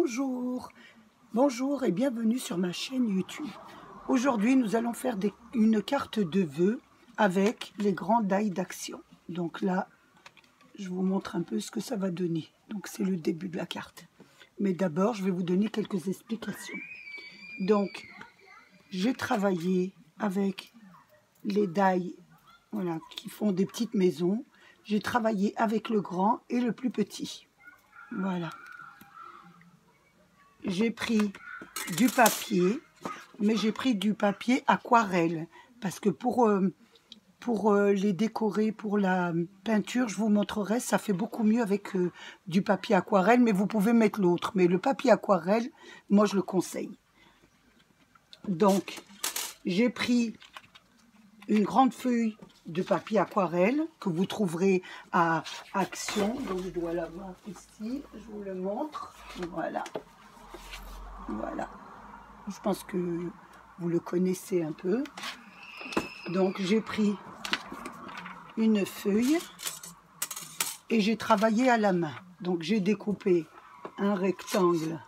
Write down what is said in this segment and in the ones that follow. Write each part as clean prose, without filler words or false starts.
Bonjour, bonjour et bienvenue sur ma chaîne YouTube. Aujourd'hui, nous allons faire une carte de vœux avec les grands die d'action. Donc là, je vous montre un peu ce que ça va donner. Donc c'est le début de la carte. Mais d'abord, je vais vous donner quelques explications. Donc, j'ai travaillé avec les die, voilà, qui font des petites maisons. J'ai travaillé avec le grand et le plus petit. Voilà. J'ai pris du papier, mais j'ai pris du papier aquarelle, parce que pour les décorer, pour la peinture, je vous montrerai, ça fait beaucoup mieux avec du papier aquarelle, mais vous pouvez mettre l'autre. Mais le papier aquarelle, moi je le conseille. Donc, j'ai pris une grande feuille de papier aquarelle que vous trouverez à Action. Donc, je dois l'avoir ici, je vous le montre. Voilà. Voilà. Je pense que vous le connaissez un peu. Donc, j'ai pris une feuille et j'ai travaillé à la main. Donc, j'ai découpé un rectangle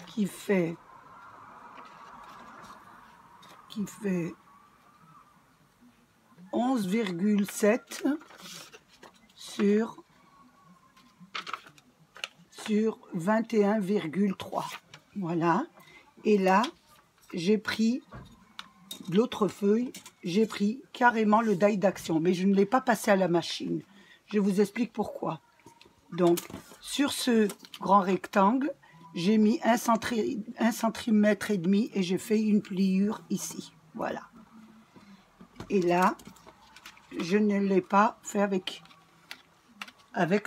qui fait 11,7 sur 21,3. Voilà. Et là, j'ai pris de l'autre feuille, j'ai pris carrément le die d'action, mais je ne l'ai pas passé à la machine. Je vous explique pourquoi. Donc, sur ce grand rectangle, j'ai mis 1,5 cm et j'ai fait une pliure ici. Voilà. Et là, je ne l'ai pas fait avec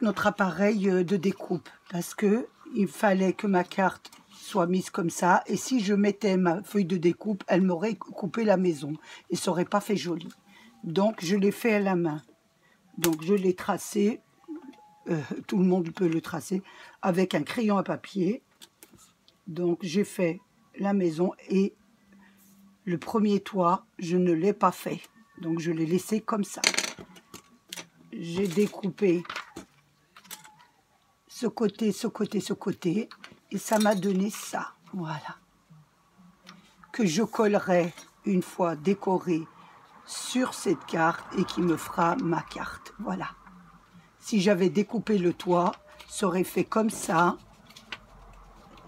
notre appareil de découpe parce que il fallait que ma carte soit mise comme ça, et si je mettais ma feuille de découpe, elle m'aurait coupé la maison et ça n'aurait pas fait joli. Donc je l'ai fait à la main. Donc je l'ai tracé, tout le monde peut le tracer, avec un crayon à papier. Donc j'ai fait la maison et le premier toit, je ne l'ai pas fait. Donc je l'ai laissé comme ça. J'ai découpé ce côté, ce côté, ce côté, et ça m'a donné ça, voilà, que je collerai une fois décoré sur cette carte et qui me fera ma carte, voilà. Si j'avais découpé le toit, ça aurait fait comme ça,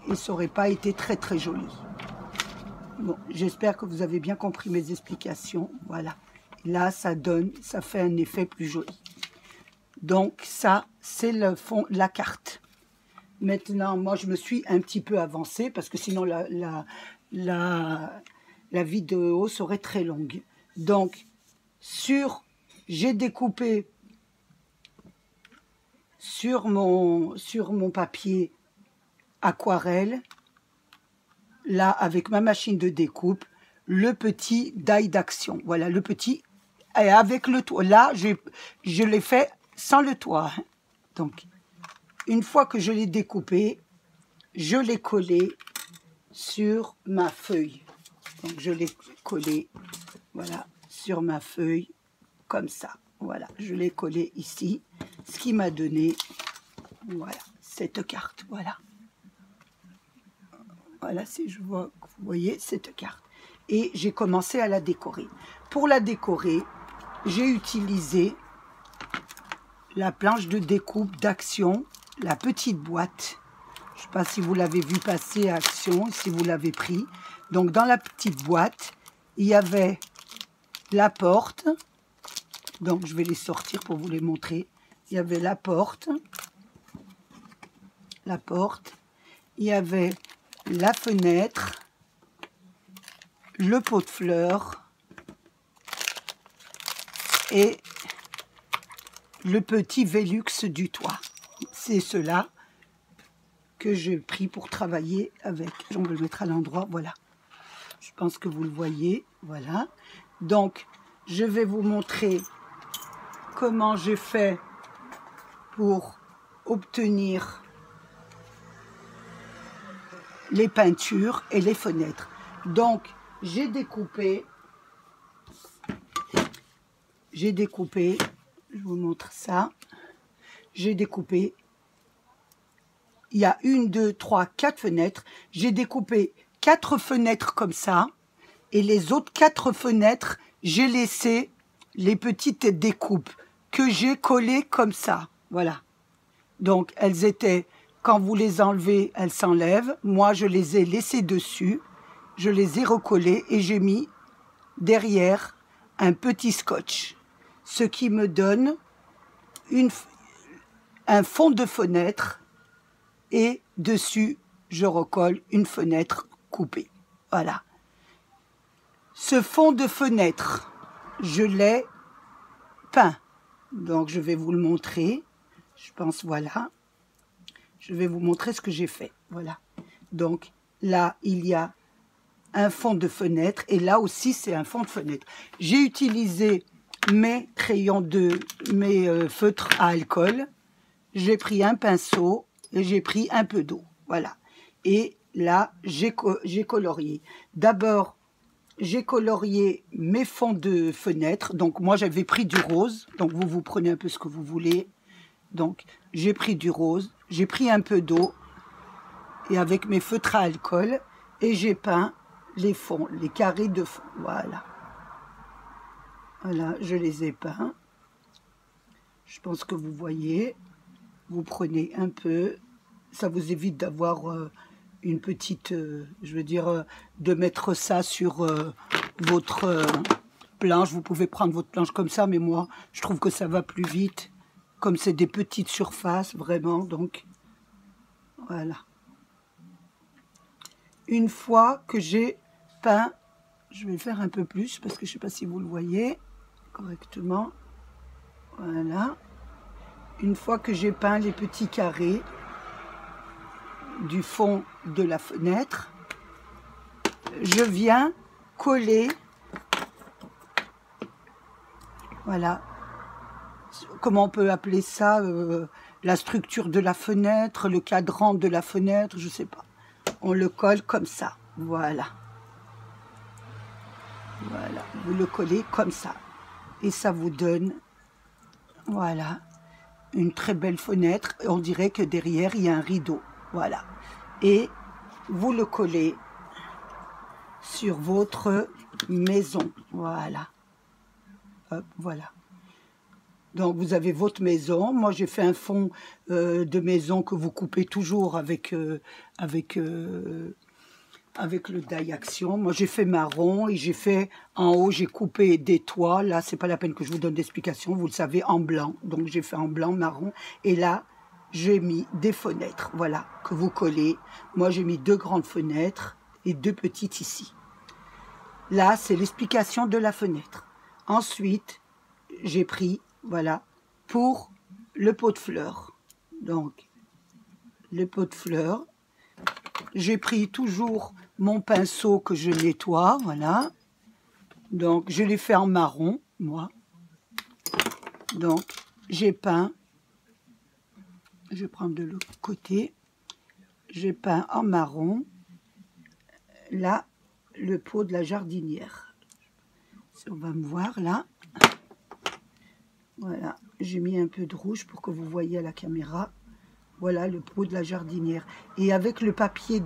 et ça n'aurait pas été très très joli. Bon, j'espère que vous avez bien compris mes explications, voilà. Et là, ça fait un effet plus joli. Donc ça, c'est le fond, la carte. Maintenant, moi, je me suis un petit peu avancée parce que sinon, la vidéo serait très longue. Donc, j'ai découpé sur mon papier aquarelle, là, avec ma machine de découpe, le petit die d'action. Voilà, le petit, et avec le toit. Là, je l'ai fait sans le toit. Donc, une fois que je l'ai découpé, je l'ai collé sur ma feuille. Donc, je l'ai collé, voilà, sur ma feuille, comme ça. Voilà, je l'ai collé ici, ce qui m'a donné, voilà, cette carte, voilà. Voilà, si je vois, vous voyez cette carte. Et j'ai commencé à la décorer. Pour la décorer, j'ai utilisé la planche de découpe d'Action, la petite boîte. Je ne sais pas si vous l'avez vu passer à Action, si vous l'avez pris. Donc, dans la petite boîte, il y avait la porte. Donc, je vais les sortir pour vous les montrer. Il y avait la porte. La porte. Il y avait la fenêtre. Le pot de fleurs. Et le petit Velux du toit. C'est cela que j'ai pris pour travailler avec. On va le mettre à l'endroit, voilà. Je pense que vous le voyez, voilà. Donc, je vais vous montrer comment j'ai fait pour obtenir les peintures et les fenêtres. Donc, j'ai découpé, je vous montre ça, j'ai découpé il y a 1, 2, 3, 4 fenêtres. J'ai découpé 4 fenêtres comme ça. Et les autres 4 fenêtres, j'ai laissé les petites découpes que j'ai collées comme ça. Voilà. Donc, elles étaient, quand vous les enlevez, elles s'enlèvent. Moi, je les ai laissées dessus. Je les ai recollées et j'ai mis derrière un petit scotch. Ce qui me donne un fond de fenêtre et dessus, je recolle une fenêtre coupée. Voilà. Ce fond de fenêtre, je l'ai peint. Donc, je vais vous le montrer. Je pense, voilà. Je vais vous montrer ce que j'ai fait. Voilà. Donc, là, il y a un fond de fenêtre. Et là aussi, c'est un fond de fenêtre. J'ai utilisé mes crayons mes feutres à alcool. J'ai pris un pinceau et j'ai pris un peu d'eau. Voilà. Et là, j'ai colorié. D'abord, j'ai colorié mes fonds de fenêtre. Donc, moi, j'avais pris du rose. Donc, vous prenez un peu ce que vous voulez. Donc, j'ai pris du rose. J'ai pris un peu d'eau. Et avec mes feutres à alcool. Et j'ai peint les fonds, les carrés de fond. Voilà. Voilà, je les ai peints. Je pense que vous voyez. Vous prenez un peu. Ça vous évite d'avoir une petite, je veux dire, de mettre ça sur votre planche. Vous pouvez prendre votre planche comme ça, mais moi, je trouve que ça va plus vite. Comme c'est des petites surfaces, vraiment, donc, voilà. Une fois que j'ai peint, je vais faire un peu plus, parce que je ne sais pas si vous le voyez correctement. Voilà. Une fois que j'ai peint les petits carrés du fond de la fenêtre, je viens coller, voilà, comment on peut appeler ça, la structure de la fenêtre, le cadran de la fenêtre, je sais pas. On le colle comme ça, voilà. Voilà, vous le collez comme ça. Et ça vous donne, voilà, une très belle fenêtre. On dirait que derrière, il y a un rideau, voilà. Et vous le collez sur votre maison, voilà. Hop, voilà. Donc, vous avez votre maison. Moi, j'ai fait un fond de maison que vous coupez toujours avec le die action. Moi, j'ai fait marron et j'ai fait en haut, j'ai coupé des toits. Là, c'est pas la peine que je vous donne d'explication. Vous le savez, en blanc. Donc, j'ai fait en blanc, marron. Et là, j'ai mis des fenêtres, voilà, que vous collez. Moi, j'ai mis 2 grandes fenêtres et 2 petites ici. Là, c'est l'explication de la fenêtre. Ensuite, j'ai pris, voilà, pour le pot de fleurs. Donc, le pot de fleurs. J'ai pris toujours mon pinceau que je nettoie, voilà. Donc, je l'ai fait en marron, moi. Donc, j'ai peint. Je vais prendre de l'autre côté. J'ai peint en marron, là, le pot de la jardinière. On va me voir, là. Voilà, j'ai mis un peu de rouge pour que vous voyez à la caméra. Voilà, le pot de la jardinière. Et avec le papier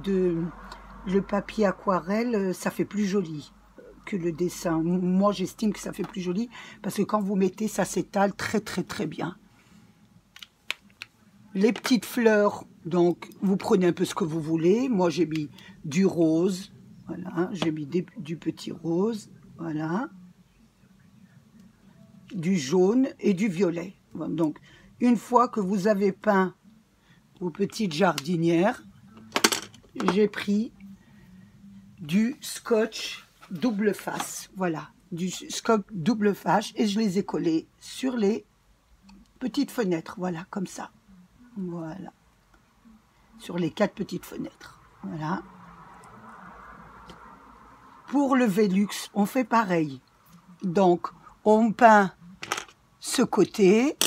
aquarelle, ça fait plus joli que le dessin. Moi, j'estime que ça fait plus joli parce que quand vous mettez, ça s'étale très, très, très bien. Les petites fleurs, donc, vous prenez un peu ce que vous voulez. Moi, j'ai mis du rose. Voilà, j'ai mis du petit rose. Voilà. Du jaune et du violet. Donc, une fois que vous avez peint vos petites jardinières, j'ai pris du scotch double face. Voilà, du scotch double face et je les ai collés sur les petites fenêtres. Voilà, comme ça. Voilà. Sur les 4 petites fenêtres. Voilà. Pour le Velux, on fait pareil. Donc, on peint ce côté,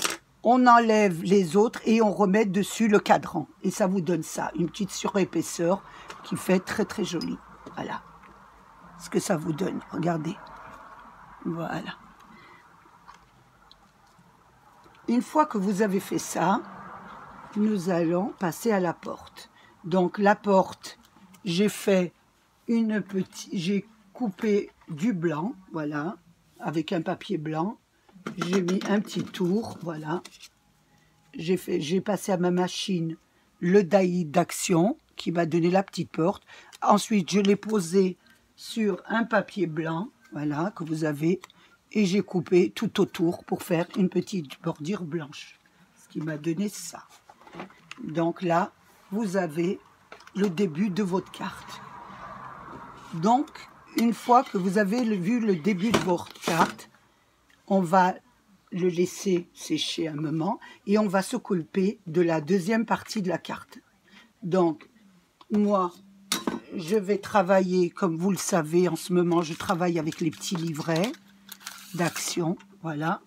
on enlève les autres et on remet dessus le cadran. Et ça vous donne ça, une petite surépaisseur qui fait très très joli. Voilà. Ce que ça vous donne, regardez. Voilà. Une fois que vous avez fait ça, nous allons passer à la porte. Donc la porte, j'ai fait j'ai coupé du blanc, voilà, avec un papier blanc. J'ai mis un petit tour, voilà. J'ai passé à ma machine le die d'action qui m'a donné la petite porte. Ensuite, je l'ai posé sur un papier blanc, voilà, que vous avez, et j'ai coupé tout autour pour faire une petite bordure blanche, ce qui m'a donné ça. Donc là, vous avez le début de votre carte. Donc, une fois que vous avez vu le début de votre carte, on va le laisser sécher un moment et on va s'occuper de la deuxième partie de la carte. Donc, moi, je vais travailler, comme vous le savez, en ce moment, je travaille avec les petits livrets d'action, voilà.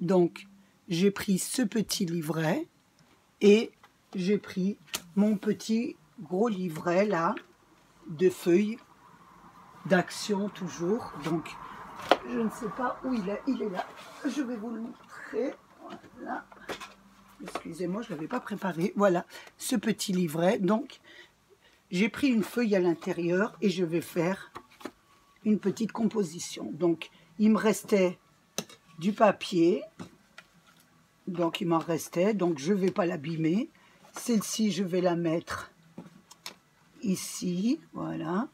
Donc, j'ai pris ce petit livret et j'ai pris mon petit gros livret, là, de feuilles d'action, toujours. Donc, je ne sais pas où il est là. Je vais vous le montrer. Voilà. Excusez-moi, je ne l'avais pas préparé. Voilà, ce petit livret. Donc, j'ai pris une feuille à l'intérieur et je vais faire une petite composition. Donc, il me restait du papier. Donc, il m'en restait. Donc, je ne vais pas l'abîmer. Celle-ci, je vais la mettre ici. Voilà.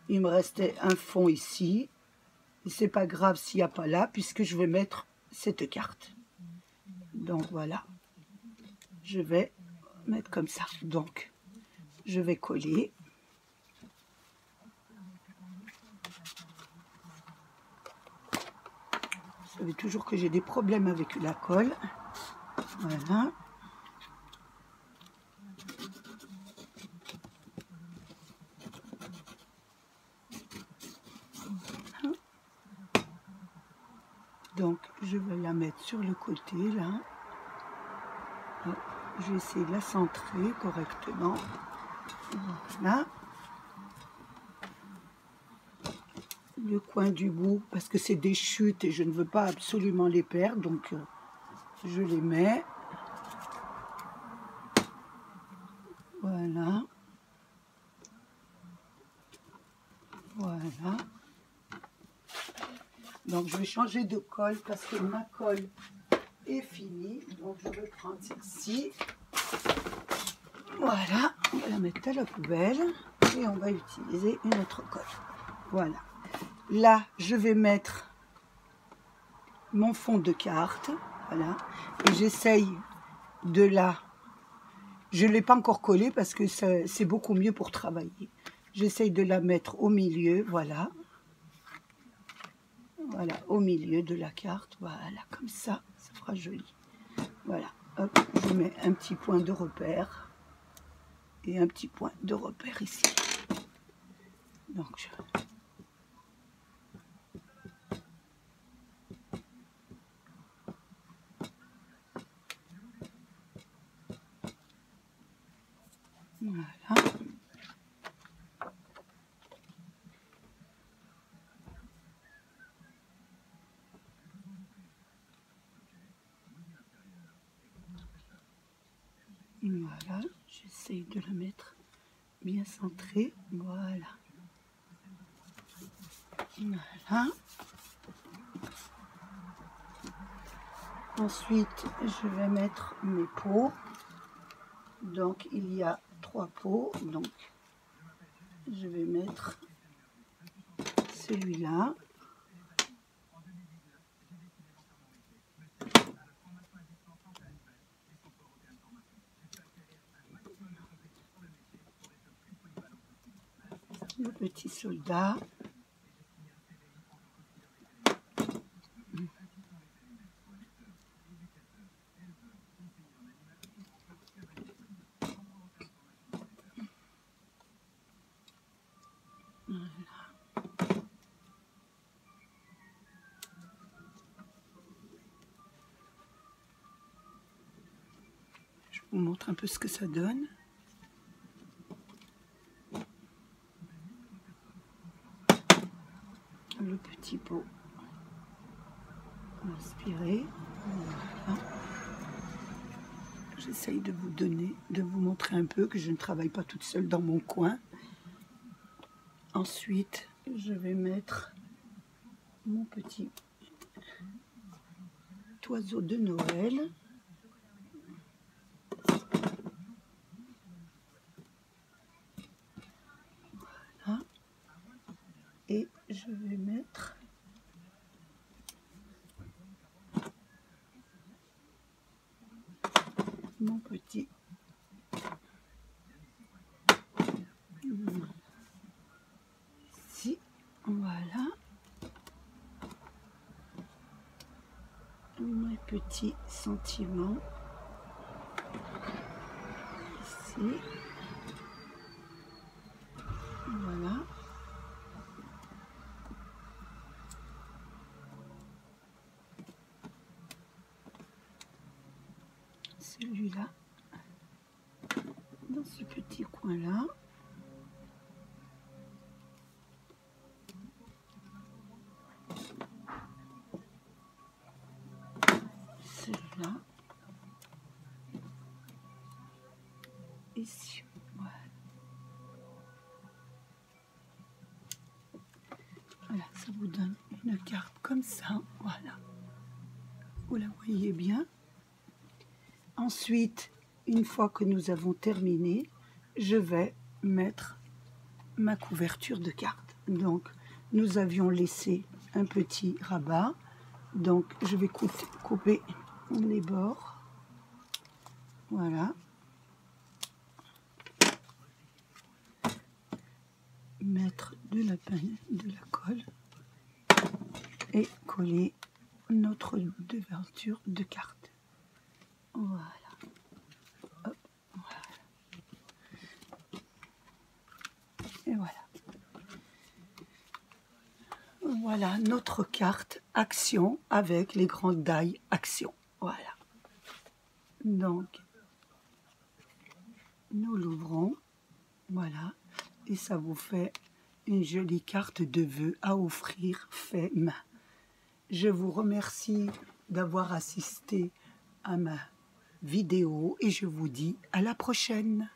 Il me restait un fond ici. Et c'est pas grave s'il n'y a pas là, puisque je vais mettre cette carte. Donc, voilà. Je vais mettre comme ça. Donc, je vais coller. Vous savez toujours que j'ai des problèmes avec la colle. Voilà. Donc, je vais la mettre sur le côté, là. Je vais essayer de la centrer correctement. Voilà. Le coin du bout, parce que c'est des chutes et je ne veux pas absolument les perdre, donc je les mets. Voilà. Voilà. Donc, je vais changer de colle parce que ma colle est finie. Donc, je vais prendre celle-ci. Voilà. On va la mettre à la poubelle. Et on va utiliser une autre colle. Voilà. Là, je vais mettre mon fond de carte. Voilà. Et j'essaye de la... Je ne l'ai pas encore collée parce que c'est beaucoup mieux pour travailler. J'essaye de la mettre au milieu. Voilà. Voilà, au milieu de la carte, voilà, comme ça fera joli. Voilà, hop, je mets un petit point de repère et un petit point de repère ici. Donc, voilà. Voilà, j'essaye de la mettre bien centrée. Voilà. Voilà. Ensuite, je vais mettre mes pots. Donc, il y a 3 pots. Donc, je vais mettre celui-là. Le petit soldat. Voilà. Je vous montre un peu ce que ça donne. Le petit pot inspiré. Voilà. Je J'essaye de vous montrer un peu que je ne travaille pas toute seule dans mon coin. Ensuite, je vais mettre mon petit oiseau de Noël. Voilà. Et je vais mettre mon petit ici, voilà, mes petits sentiments ici, voilà, celui-là dans ce petit coin là. Celui-là ici, voilà. Voilà, ça vous donne une carte comme ça, voilà. Vous la voyez bien. Ensuite, une fois que nous avons terminé, je vais mettre ma couverture de carte. Donc, nous avions laissé un petit rabat. Donc, je vais couper les bords. Voilà. Mettre de la colle et coller notre devanture de carte. Voilà. Hop, voilà. Et voilà. Voilà notre carte Action avec les grandes dailles Action. Voilà. Donc, nous l'ouvrons. Voilà. Et ça vous fait une jolie carte de vœux à offrir fait main. Je vous remercie d'avoir assisté à ma vidéo et je vous dis à la prochaine.